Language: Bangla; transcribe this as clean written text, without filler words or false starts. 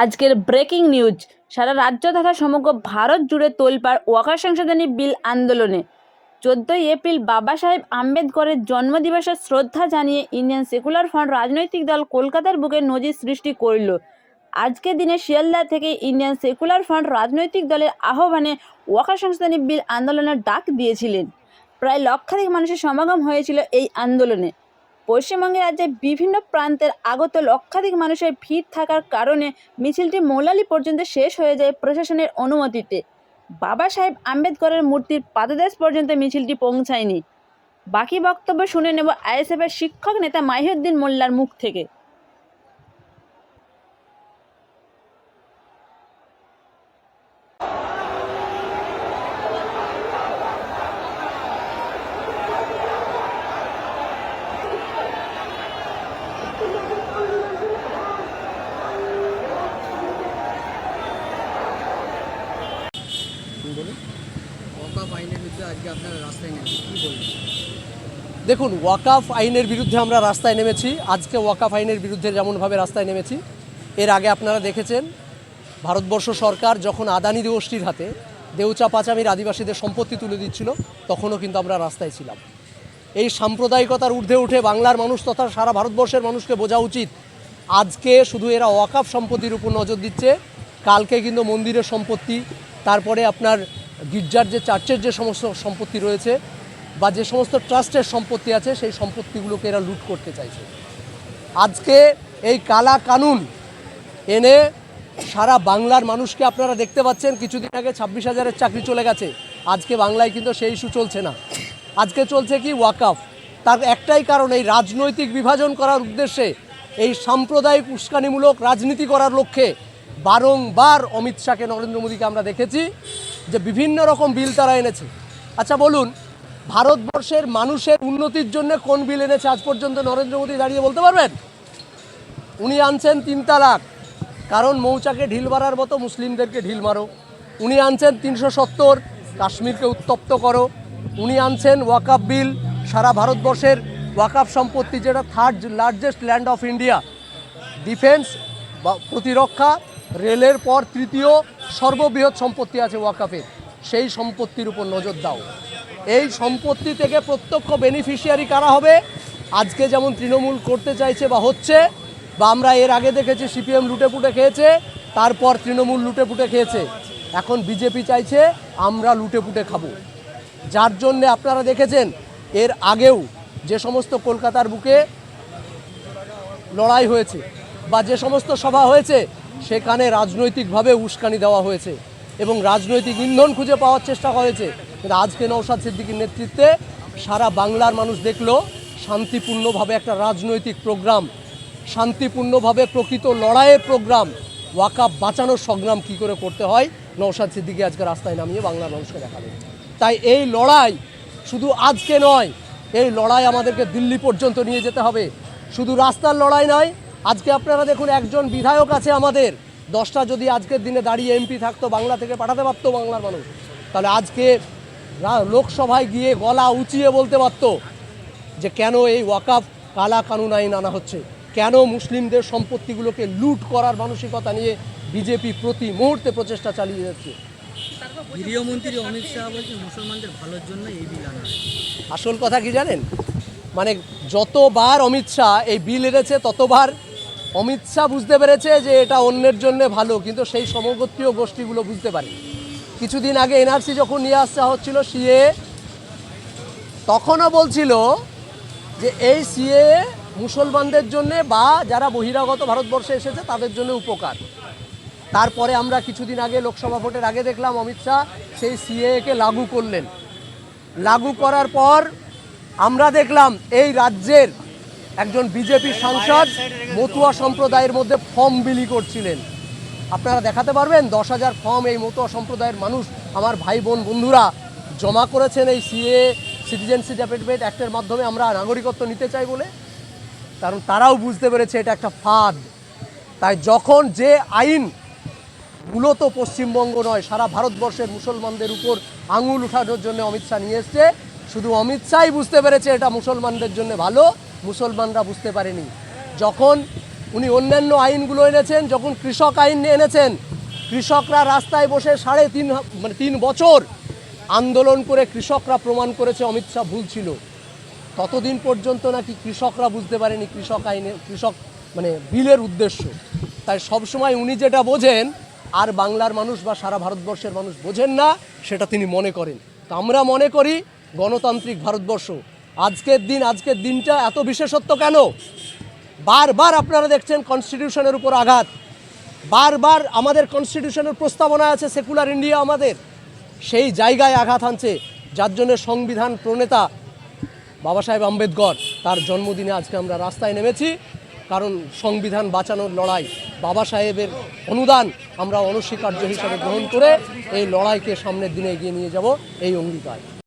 আজকের ব্রেকিং নিউজ। সারা রাজ্য তথা সমগ্র ভারত জুড়ে তোলপাড় ওয়াকা সংশোধনী বিল আন্দোলনে 14 এপ্রিল বাবা সাহেব আম্বেদকরের জন্মদিবসে শ্রদ্ধা জানিয়ে ইন্ডিয়ান সেকুলার ফ্রন্ট রাজনৈতিক দল কলকাতার বুকে নজির সৃষ্টি করল। আজকের দিনে শিয়ালদা থেকে ইন্ডিয়ান সেকুলার ফ্রন্ট রাজনৈতিক দলের আহ্বানে ওয়াকা সংশোধনী বিল আন্দোলনের ডাক দিয়েছিলেন। প্রায় লক্ষাধিক মানুষের সমাগম হয়েছিল এই আন্দোলনে। পশ্চিমবঙ্গে রাজ্যের বিভিন্ন প্রান্তের আগত লক্ষাধিক মানুষের ভিড় থাকার কারণে মিছিলটি মৌলালি পর্যন্ত শেষ হয়ে যায় প্রশাসনের অনুমতিতে। বাবা সাহেব আম্বেদকরের মূর্তির পাদদেশ পর্যন্ত মিছিলটি পৌঁছায়নি। বাকি বক্তব্য শুনে নেব আইএসএফের শিক্ষক নেতা মাহিউদ্দিন মোল্লার মুখ থেকে। দেখুন, ওয়াকাফ আইনের বিরুদ্ধে আমরা রাস্তায় নেমেছি। আজকে ওয়াকাফ আইনের বিরুদ্ধে যেমনভাবে রাস্তায় নেমেছি, এর আগে আপনারা দেখেছেন ভারতবর্ষ সরকার যখন আদানি গোষ্ঠীর হাতে দেউচা পাচামির আদিবাসীদের সম্পত্তি তুলে দিচ্ছিল, তখনও কিন্তু আমরা রাস্তায় ছিলাম। এই সাম্প্রদায়িকতার ঊর্ধ্বে উঠে বাংলার মানুষ তথা সারা ভারতবর্ষের মানুষকে বোঝা উচিত, আজকে শুধু এরা ওয়াকাফ সম্পত্তির উপর নজর দিচ্ছে, কালকে কিন্তু মন্দিরের সম্পত্তি, তারপরে আপনার গির্জার যে চার্চের যে সমস্ত সম্পত্তি রয়েছে বা যে সমস্ত ট্রাস্টের সম্পত্তি আছে, সেই সম্পত্তিগুলোকে এরা লুট করতে চাইছে। আজকে এই কালা কানুন এনে সারা বাংলার মানুষকে আপনারা দেখতে পাচ্ছেন, কিছুদিন আগে 26,000-এর চাকরি চলে গেছে, আজকে বাংলায় কিন্তু সেই ইস্যু চলছে না। আজকে চলছে কি ওয়াকাফ। তার একটাই কারণ, এই রাজনৈতিক বিভাজন করার উদ্দেশ্যে, এই সাম্প্রদায়িক উস্কানিমূলক রাজনীতি করার লক্ষ্যে বারংবার অমিত শাহকে, নরেন্দ্র মোদীকে আমরা দেখেছি যে বিভিন্ন রকম বিল তারা এনেছে। আচ্ছা বলুন, ভারতবর্ষের মানুষের উন্নতির জন্য কোন বিল এনেছে আজ পর্যন্ত নরেন্দ্র মোদী দাঁড়িয়ে বলতে পারবেন? উনি আনছেন 3 তালাক, কারণ মৌচাকে ঢিল মারার মতো মুসলিমদেরকে ঢিল মারো। উনি আনছেন 370, কাশ্মীরকে উত্তপ্ত করো। উনি আনছেন ওয়াকাফ বিল, সারা ভারতবর্ষের ওয়াকাফ সম্পত্তি, যেটা 3rd largest land of India, defence বা প্রতিরক্ষা, রেলের পর 3য় সর্ববৃহৎ সম্পত্তি আছে ওয়াকাফের, সেই সম্পত্তির উপর নজর দাও। এই সম্পত্তি থেকে প্রত্যক্ষ বেনিফিশিয়ারি কারা হবে? আজকে যেমন তৃণমূল করতে চাইছে বা হচ্ছে, বা আমরা এর আগে দেখেছি সিপিএম লুটেপুটে খেয়েছে, তারপর তৃণমূল লুটেপুটে খেয়েছে, এখন বিজেপি চাইছে আমরা লুটেপুটে খাবো। যার জন্যে আপনারা দেখেছেন এর আগেও যে সমস্ত কলকাতার বুকে লড়াই হয়েছে বা যে সমস্ত সভা হয়েছে, সেখানে রাজনৈতিকভাবে উস্কানি দেওয়া হয়েছে এবং রাজনৈতিক ইন্ধন খুঁজে পাওয়ার চেষ্টা করেছে। কিন্তু আজকে নওশাদ সিদ্দিকীর নেতৃত্বে সারা বাংলার মানুষ দেখলো শান্তিপূর্ণভাবে একটা রাজনৈতিক প্রোগ্রাম, শান্তিপূর্ণভাবে প্রকৃত লড়াইয়ের প্রোগ্রাম, ওয়াকাফ বাঁচানোর সংগ্রাম কী করে করতে হয়, নওশাদ সিদ্দিকী আজকে রাস্তায় নামিয়ে বাংলার মানুষকে দেখাবে। তাই এই লড়াই শুধু আজকে নয়, এই লড়াই আমাদেরকে দিল্লি পর্যন্ত নিয়ে যেতে হবে। শুধু রাস্তার লড়াই নয়, আজকে আপনারা দেখুন একজন বিধায়ক আছে আমাদের, 10টা যদি আজকের দিনে দাঁড়িয়ে এমপি থাকতো, বাংলা থেকে পাঠাতে পারতো বাংলার মানুষ, তাহলে আজকে লোকসভায় গিয়ে গলা উঁচিয়ে বলতে পারতো যে কেন এই ওয়াকাফ কালা কানুন আইন আনা হচ্ছে, কেন মুসলিমদের সম্পত্তিগুলোকে লুট করার মানসিকতা নিয়ে বিজেপি প্রতি মুহূর্তে প্রচেষ্টা চালিয়ে যাচ্ছে। গৃহমন্ত্রী অমিত শাহ বলছেন মুসলমানদের ভালোর জন্য এই বিল আনা। আসল কথা কি জানেন, মানে যতবার অমিত শাহ এই বিল এনেছে, ততবার অমিত শাহ বুঝতে পেরেছে যে এটা অন্যের জন্য ভালো, কিন্তু সেই সমগোত্রীয় গোষ্ঠীগুলো বুঝতে পারে। কিছুদিন আগে এনআরসি যখন নিয়ে আসা হচ্ছিল সিএ, তখনও বলছিল যে এই সিএ মুসলমানদের জন্যে বা যারা বহিরাগত ভারতবর্ষে এসেছে তাদের জন্য উপকার। তারপরে আমরা কিছুদিন আগে লোকসভা ভোটের আগে দেখলাম অমিত শাহ সেই সিএকে লাগু করলেন। লাগু করার পর আমরা দেখলাম এই রাজ্যের একজন বিজেপি সাংসদ মতুয়া সম্প্রদায়ের মধ্যে ফর্ম বিলি করছিলেন। আপনারা দেখাতে পারবেন 10,000 ফর্ম এই মতুয়া সম্প্রদায়ের মানুষ, আমার ভাই বোন বন্ধুরা জমা করেছেন এই সিএ সিটিজেনশিপ অ্যামেন্ডমেন্ট অ্যাক্টের মাধ্যমে আমরা নাগরিকত্ব নিতে চাই বলে। কারণ তারাও বুঝতে পেরেছে এটা একটা ফাঁদ। তাই যখন যে আইন মূলত পশ্চিমবঙ্গ নয়, সারা ভারতবর্ষের মুসলমানদের উপর আঙুল উঠানোর জন্য অমিত শাহ নিয়ে এসছে, শুধু অমিত শাহই বুঝতে পেরেছে এটা মুসলমানদের জন্য ভালো, মুসলমানরা বুঝতে পারেনি। যখন উনি অন্যান্য আইনগুলো এনেছেন। যখন কৃষক আইন এনেছেন, কৃষকরা রাস্তায় বসে 3.5 বছর আন্দোলন করে কৃষকরা প্রমাণ করেছে অমিত শাহ ভুল ছিল। ততদিন পর্যন্ত নাকি কৃষকরা বুঝতে পারেনি কৃষক বিলের উদ্দেশ্য। তাই সবসময় উনি যেটা বোঝেন আর বাংলার মানুষ বা সারা ভারতবর্ষের মানুষ বোঝেন না, সেটা তিনি মনে করেন। তো আমরা মনে করি গণতান্ত্রিক ভারতবর্ষ, আজকের দিনটা এত বিশেষত্ব কেন? বারবার আপনারা দেখছেন কনস্টিটিউশনের উপর আঘাত, বারবার আমাদের কনস্টিটিউশনের প্রস্তাবনা আছে সেকুলার ইন্ডিয়া আমাদের, সেই জায়গায় আঘাত আনছে। যার জন্য সংবিধান প্রণেতা বাবা সাহেব আম্বেদকর তার জন্মদিনে আজকে আমরা রাস্তায় নেমেছি। কারণ সংবিধান বাঁচানোর লড়াই, বাবা সাহেবের অনুদান আমরা অনস্বীকার্য হিসাবে গ্রহণ করে এই লড়াইকে সামনের দিনে এগিয়ে নিয়ে যাব, এই অঙ্গীকার।